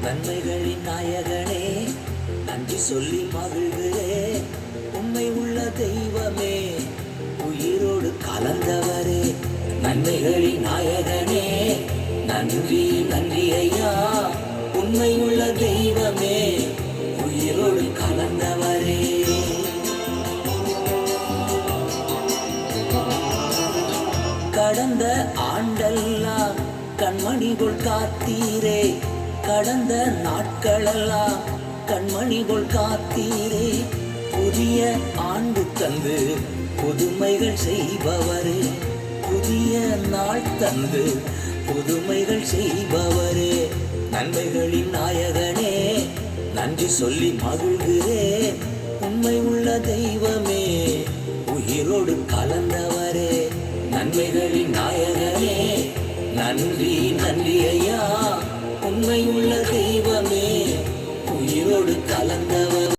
நன்மைகளின் நாயகனே, நன்றி சொல்லி மகிழ்கிறே. உண்மை உள்ள தெய்வமே, உயிரோடு கலந்தவரே. நன்மைகளின் நாயகனே, நன்றி நன்றி ஐயா. உண்மை உள்ள தெய்வமே, உயிரோடு கலந்தவரே. கடந்த ஆண்டெல்லாம் கண்மணிகள் காத்தீரே, கடந்த நாட்களெல்லாம் கண்மணிகள் காத்தீரே. புதிய ஆண்டு தந்து புதுமைகள் செய்பவரே, புதிய நாள் தந்து புதுமைகள் செய்பவரே. நன்மைகளின் நாயகனே, நன்றி சொல்லி மகிழ்கிறே. உண்மை உள்ள தெய்வமே, உயிரோடு கலந்தவரே. நன்மைகளின் நாயகனே, நன்றி நன்றி ஐயா. உண்மை உள்ள தெய்வமே, உயிரோடு கலந்தவர்.